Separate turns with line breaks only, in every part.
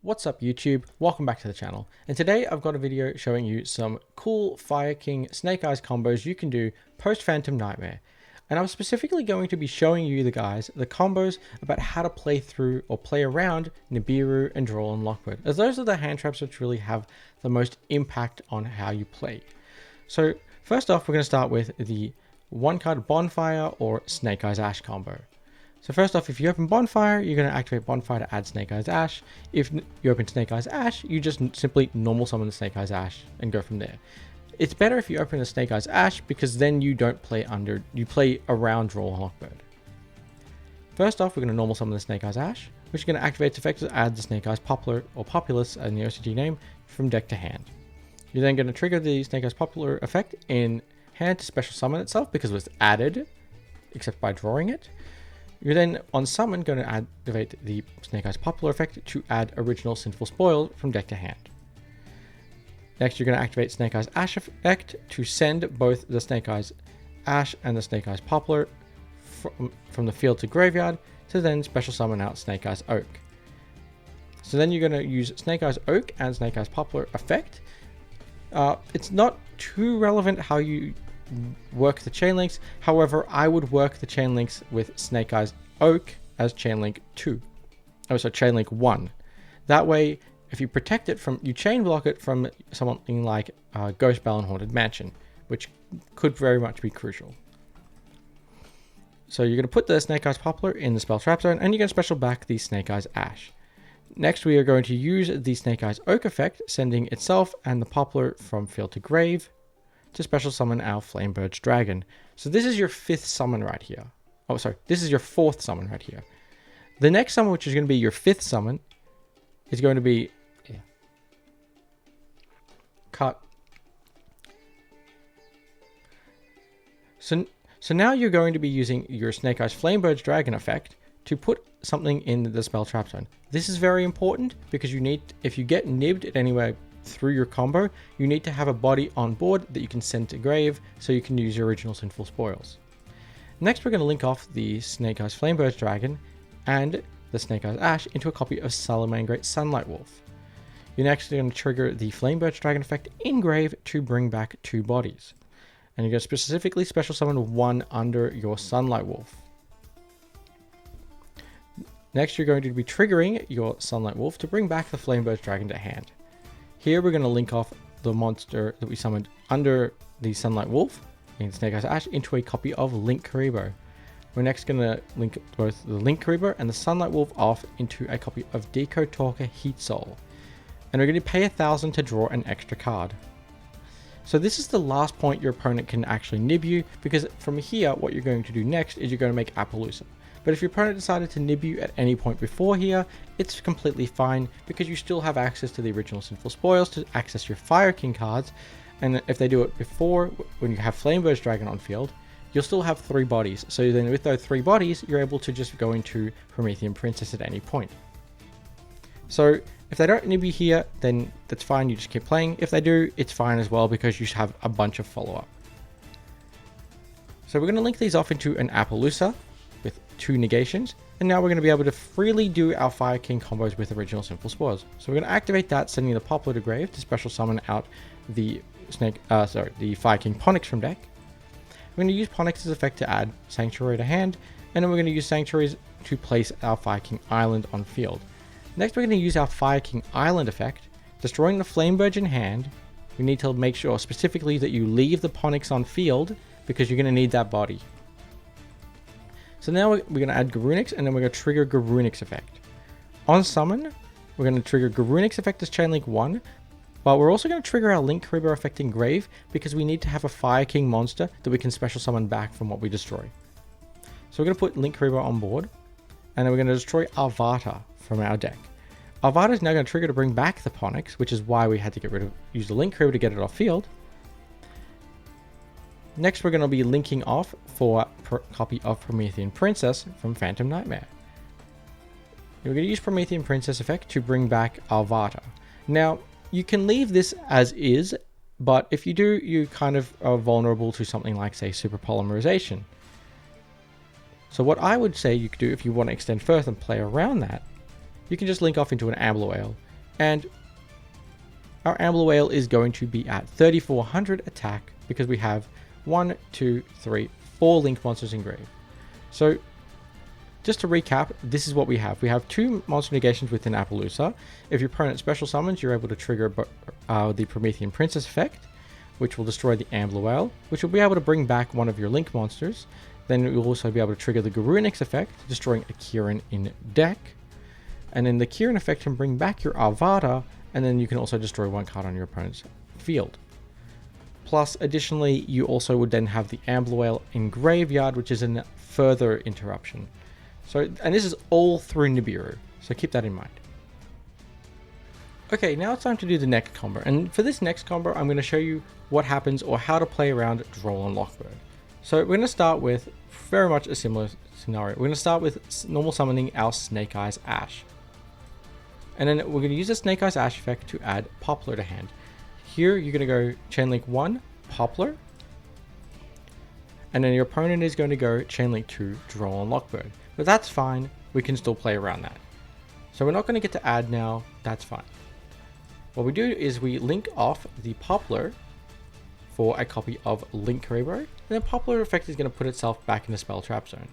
What's up YouTube? Welcome back to the channel. And today I've got a video showing you some cool Fire King Snake Eyes combos you can do post Phantom Nightmare. And I'm specifically going to be showing you the combos about how to play through or play around Nibiru and Droll and Lockbird, as those are the hand traps which really have the most impact on how you play. So first off, we're going to start with the one card Bonfire or Snake Eyes Ash combo. So first off, if you open Bonfire, you're going to activate Bonfire to add Snake Eyes Ash. If you open Snake Eyes Ash, you just simply normal summon the Snake Eyes Ash and go from there. It's better if you open the Snake Eyes Ash because then you don't play under, you play around Droll and Lockbird. First off, we're going to normal summon the Snake Eyes Ash, which is going to activate its effect to add the Snake Eyes Poplar or Populous in the OCG name from deck to hand. You're then going to trigger the Snake Eyes Poplar effect in hand to special summon itself because it was added, except by drawing it. You're then, on summon, going to activate the Snake Eyes Poplar effect to add original Sinful Spoil from deck to hand. Next, you're going to activate Snake Eyes Ash effect to send both the Snake Eyes Ash and the Snake Eyes Poplar from the field to graveyard to then special summon out Snake Eyes Oak. So then you're going to use Snake Eyes Oak and Snake Eyes Poplar effect. It's not too relevant how you work the chain links. However, I would work the chain links with Snake Eyes Oak as chain link 2. Oh, so chain link 1. That way, if you protect it from, you chain block it from something like Ghost Bell and Haunted Mansion, which could very much be crucial. So you're going to put the Snake Eyes Poplar in the spell trap zone, and you're going to special back the Snake Eyes Ash. Next, we are going to use the Snake Eyes Oak effect, sending itself and the Poplar from field to grave to special summon our Flamebird's Dragon. So this is your 5th summon right here. Oh, sorry. This is your 4th summon right here. The next summon, which is going to be your 5th summon, is going to be... Cut. So now you're going to be using your Snake Eyes Flamebird's Dragon effect to put something in the spell trap zone. This is very important because you need, if you get nibbed at anywhere through your combo, you need to have a body on board that you can send to grave so you can use your original Sinful Spoils. Next, we're going to link off the Snake Eyes Flamebird's Dragon and the Snake Eyes Ash into a copy of Salamangreat Sunlight Wolf. You're next going to trigger the Flamebird's Dragon effect in grave to bring back 2 bodies. And you're going to specifically special summon 1 under your Sunlight Wolf. Next, you're going to be triggering your Sunlight Wolf to bring back the Flamebird's Dragon to hand. Here we're going to link off the monster that we summoned under the Sunlight Wolf, in Snake Eyes Ash, into a copy of Linkuriboh. We're next going to link both the Linkuriboh and the Sunlight Wolf off into a copy of Decode Talker Heat Soul. And we're going to pay 1,000 to draw an extra card. So this is the last point your opponent can actually nib you, because from here what you're going to do next is you're going to make Appaloosa. But if your opponent decided to nib you at any point before here, it's completely fine because you still have access to the original Sinful Spoils to access your Fire King cards. And if they do it before, when you have Flamebird's Dragon on field, you'll still have 3 bodies. So then with those 3 bodies, you're able to just go into Promethean Princess at any point. So if they don't nib you here, then that's fine, you just keep playing. If they do, it's fine as well because you have a bunch of follow-up. So we're going to link these off into an Appaloosa with 2 negations, and now we're going to be able to freely do our Fire King combos with original Sinful Spoils. So we're going to activate that, sending the Poplar to grave to special summon out the the Fire King Ponix from deck. We're going to use Ponix's effect to add Sanctuary to hand, and then we're going to use Sanctuaries to place our Fire King Island on field. Next, we're going to use our Fire King Island effect, destroying the Flamebird in hand. We need to make sure specifically that you leave the Ponix on field because you're going to need that body. So now we're going to add Garunix, and then we're going to trigger Garunix effect. On summon, we're going to trigger Garunix effect as chain link 1, but we're also going to trigger our Linkuriboh effect in grave because we need to have a Fire King monster that we can special summon back from what we destroy. So we're going to put Linkuriboh on board, and then we're going to destroy Arvata from our deck. Arvata is now going to trigger to bring back the Ponix, which is why we had to use the Linkuriboh to get it off field. Next, we're going to be linking off for a copy of Promethean Princess from Phantom Nightmare. We're going to use Promethean Princess effect to bring back Arvata. Now, you can leave this as is, but if you do, you kind of are vulnerable to something like, say, super polymerization. So what I would say you could do if you want to extend further and play around that, you can just link off into an Abloale And our Ambler Whale is going to be at 3400 attack because we have 1, 2, 3, 4 link monsters in grave. So just to recap, this is what we have. We have 2 monster negations within Appaloosa. If your opponent special summons, you're able to trigger the Promethean Princess effect, which will destroy the Ambler Whale, which will be able to bring back one of your link monsters. Then you'll also be able to trigger the Garunix effect, destroying a Kieran in deck. And then the Kieran effect can bring back your Avada, and then you can also destroy 1 card on your opponent's field. Plus, additionally, you also would then have the Ambler Whale in graveyard, which is a further interruption. So, and this is all through Nibiru, so keep that in mind. Okay, now it's time to do the next combo, and for this next combo, I'm going to show you what happens or how to play around Droll and Lockbird. So we're going to start with very much a similar scenario. We're going to start with normal summoning our Snake Eyes Ash. And then we're going to use the Snake Eyes Ash effect to add Poplar to hand. Here, you're going to go Chainlink 1, Poplar. And then your opponent is going to go Chainlink 2, Droll and Lockbird. But that's fine, we can still play around that. So we're not going to get to add now, that's fine. What we do is we link off the Poplar for a copy of Link Karibo, and then Poplar effect is going to put itself back in the spell trap zone.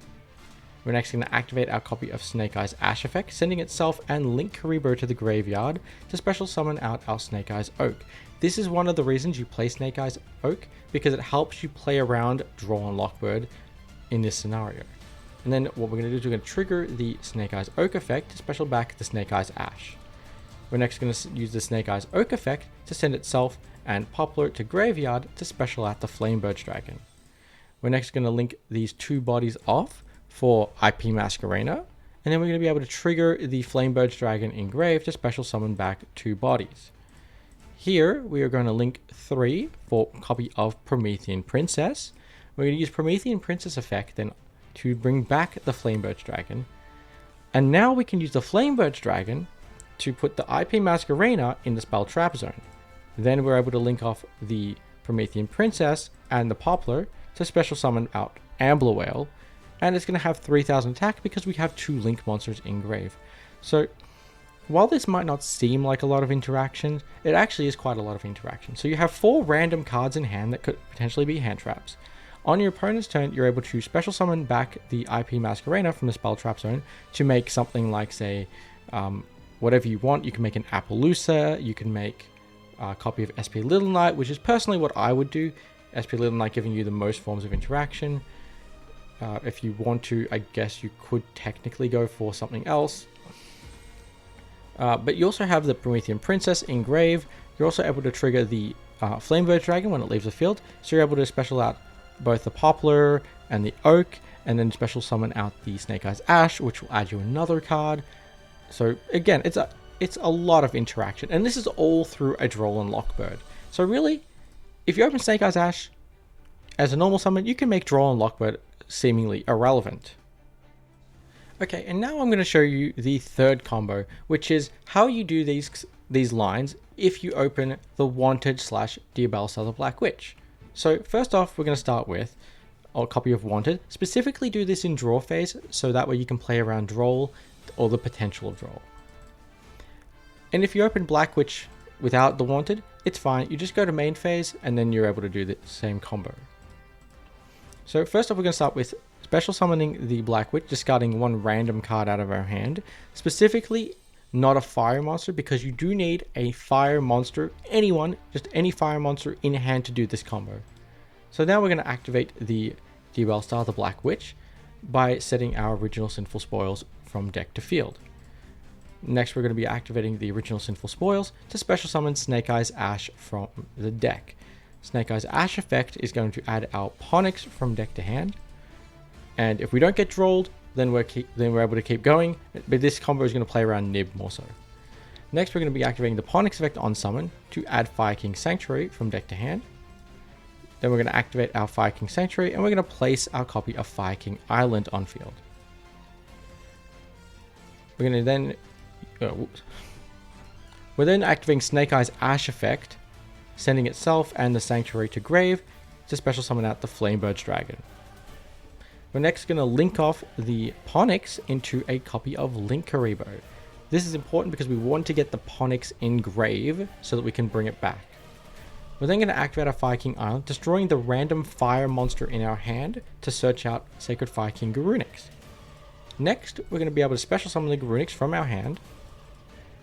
We're next going to activate our copy of Snake Eyes Ash effect, sending itself and Link Karibo to the graveyard to special summon out our Snake Eyes Oak. This is one of the reasons you play Snake Eyes Oak, because it helps you play around Droll and Lockbird in this scenario. And then what we're going to do is we're going to trigger the Snake Eyes Oak effect to special back the Snake Eyes Ash. We're next going to use the Snake Eyes Oak effect to send itself and Poplar to graveyard to special out the Flamebird Dragon. We're next going to link these 2 bodies off for IP Masquerena, and then we're going to be able to trigger the Flamebird Dragon in grave to special summon back 2 bodies. Here we are going to link 3 for a copy of Promethean Princess. We're going to use Promethean Princess effect then to bring back the Flamebird Dragon, and now we can use the Flamebird Dragon to put the IP Masquerena in the spell trap zone. Then we're able to link off the Promethean Princess and the Poplar to special summon out Ambler Whale, and it's going to have 3000 attack because we have 2 link monsters in grave. So while this might not seem like a lot of interaction, it actually is quite a lot of interaction. So you have 4 random cards in hand that could potentially be hand traps. On your opponent's turn, you're able to special summon back the IP Masquerena from the spell trap zone to make something like, say, whatever you want. You can make an Appaloosa, you can make a copy of SP Little Knight, which is personally what I would do. SP Little Knight giving you the most forms of interaction. If you want to, I guess you could technically go for something else. But you also have the Promethean Princess in grave. You're also able to trigger the Flamebird Dragon when it leaves the field. So you're able to special out both the Poplar and the Oak, and then special summon out the Snake Eyes Ash, which will add you another card. So again, it's a lot of interaction, and this is all through a Droll and Lockbird. So really, if you open Snake Eyes Ash as a normal summon, you can make Droll and Lockbird seemingly irrelevant. Okay, and now I'm going to show you the third combo, which is how you do these lines if you open the Wanted / Diabellstar the Black Witch. So first off, we're going to start with a copy of Wanted. Specifically do this in draw phase, so that way you can play around Droll or the potential of Droll. And if you open Black Witch without the Wanted, it's fine. You just go to main phase and then you're able to do the same combo. So first off, we're going to start with special summoning the Black Witch, discarding 1 random card out of our hand. Specifically, not a fire monster, because you do need a fire monster, just any fire monster in hand to do this combo. So now we're going to activate the Diabellstar, the Black Witch, by setting our original Sinful Spoils from deck to field. Next, we're going to be activating the original Sinful Spoils to special summon Snake Eyes Ash from the deck. Snake Eyes Ash effect is going to add our Ponyx from deck to hand. And if we don't get Drolled, then we're able to keep going, but this combo is going to play around Nib more so. Next, we're going to be activating the Ponyx effect on summon to add Fire King Sanctuary from deck to hand. Then we're going to activate our Fire King Sanctuary, and we're going to place our copy of Fire King Island on field. We're going to then we're then activating Snake Eyes Ash effect, sending itself and the Sanctuary to grave to special summon out the Flamebird Dragon. We're next going to link off the Ponyx into a copy of Link Karibo. This is important because we want to get the Ponix in grave so that we can bring it back. We're then going to activate our Fire King Island, destroying the random fire monster in our hand to search out Sacred Fire King Garunix. Next, we're going to be able to special summon the Garunix from our hand,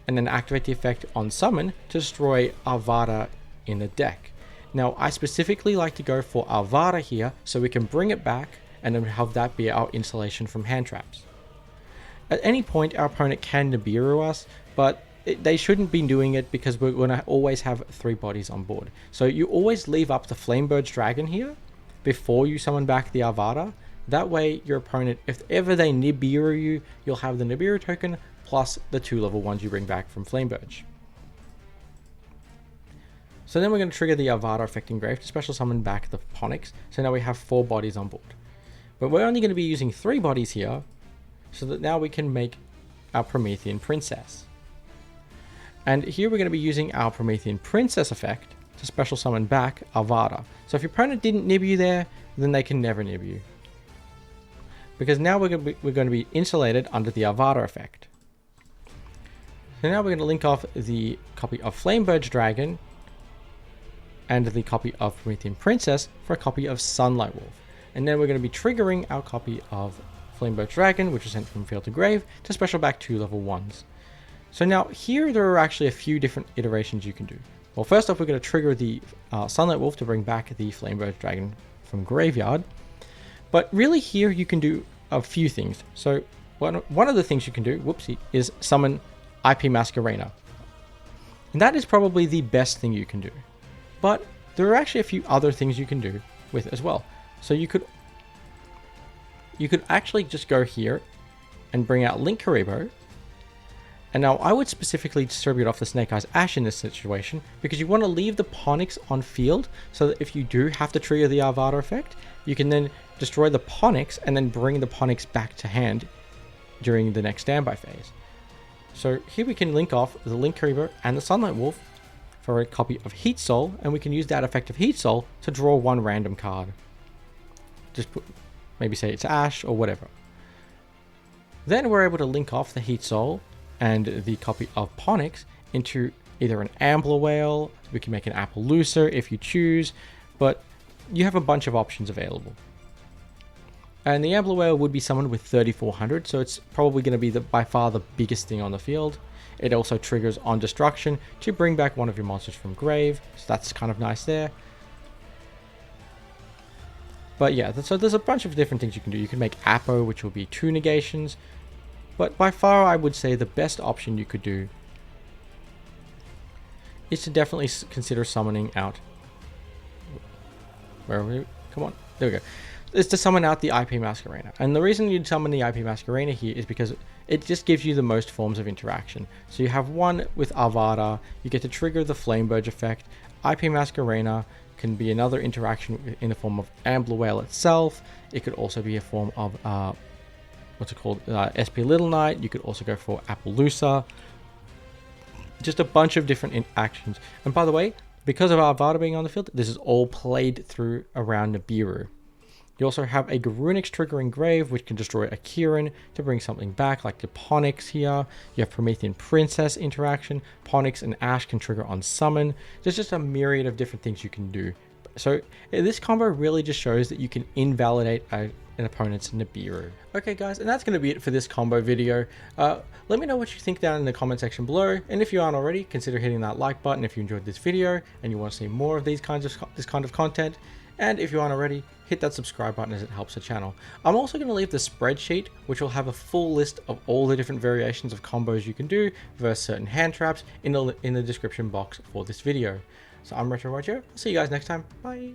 and then activate the effect on summon to destroy Avada in the deck. Now, I specifically like to go for Avada here so we can bring it back and then have that be our installation from hand traps. At any point, our opponent can Nibiru us, but they shouldn't be doing it because we're going to always have 3 bodies on board. So you always leave up the Flamebird's Dragon here before you summon back the Avada. That way your opponent, if ever they Nibiru you, you'll have the Nibiru token plus the 2 level 1s you bring back from Flamebird. So then we're going to trigger the Avada effect in grave to special summon back the Ponix. So now we have 4 bodies on board. But we're only going to be using 3 bodies here, so that now we can make our Promethean Princess. And here we're going to be using our Promethean Princess effect to special summon back Avada. So if your opponent didn't nib you there, then they can never nib you. Because now we're going to be insulated under the Avada effect. So now we're going to link off the copy of Flamebird's Dragon and the copy of Promethean Princess for a copy of Sunlight Wolf. And then we're going to be triggering our copy of Flamebird's Dragon, which is sent from field to grave, to special back 2 level 1s. So now here there are actually a few different iterations you can do. Well, first off, we're going to trigger the Sunlight Wolf to bring back the Flamebird's Dragon from graveyard. But really here you can do a few things. So one of the things you can do, whoopsie, is summon IP Masquerena. And that is probably the best thing you can do. But there are actually a few other things you can do with it as well. So you could actually just go here and bring out Link Karibo. And now I would specifically distribute off the Snake Eyes Ash in this situation because you want to leave the Ponix on field so that if you do have to trigger the Avada effect, you can then destroy the Ponix and then bring the Ponix back to hand during the next standby phase. So here we can link off the Link Karibo and the Sunlight Wolf for a copy of Heat Soul, and we can use that effect of Heat Soul to draw 1 random card. Just maybe say it's Ash or whatever. Then we're able to link off the Heat Soul and the copy of Ponix into either an Ambler Whale, we can make an Appaloosa if you choose, but you have a bunch of options available. And the Ambler Whale would be summoned with 3400, so it's probably going to be by far the biggest thing on the field. It also triggers on destruction to bring back one of your monsters from grave, so that's kind of nice there. But yeah, so there's a bunch of different things you can do. You can make Apo, which will be 2 negations. But by far, I would say the best option you could do is to definitely consider summoning out. Where are we? Come on. There we go. Is to summon out the IP Masquerena. And the reason you'd summon the IP Masquerena here is because it just gives you the most forms of interaction. So you have one with Avada, you get to trigger the Flamebird effect. IP Masquerena can be another interaction in the form of Ambler Whale itself. It could also be a form of what's it called? SP Little Knight. You could also go for Appaloosa. Just a bunch of different actions. And by the way, because of Avada being on the field, this is all played through around Nibiru. You also have a Garunix triggering grave, which can destroy a Kieran to bring something back, like the Ponix here. You have Promethean Princess interaction. Ponix and Ash can trigger on summon. There's just a myriad of different things you can do. So this combo really just shows that you can invalidate an opponent's Nibiru. Okay guys, and that's going to be it for this combo video. Let me know what you think down in the comment section below, and if you aren't already, consider hitting that like button if you enjoyed this video and you want to see more of this kind of content. And if you aren't already, hit that subscribe button as it helps the channel. I'm also going to leave the spreadsheet, which will have a full list of all the different variations of combos you can do versus certain hand traps in the description box for this video. So I'm Retro Roger. I'll see you guys next time. Bye.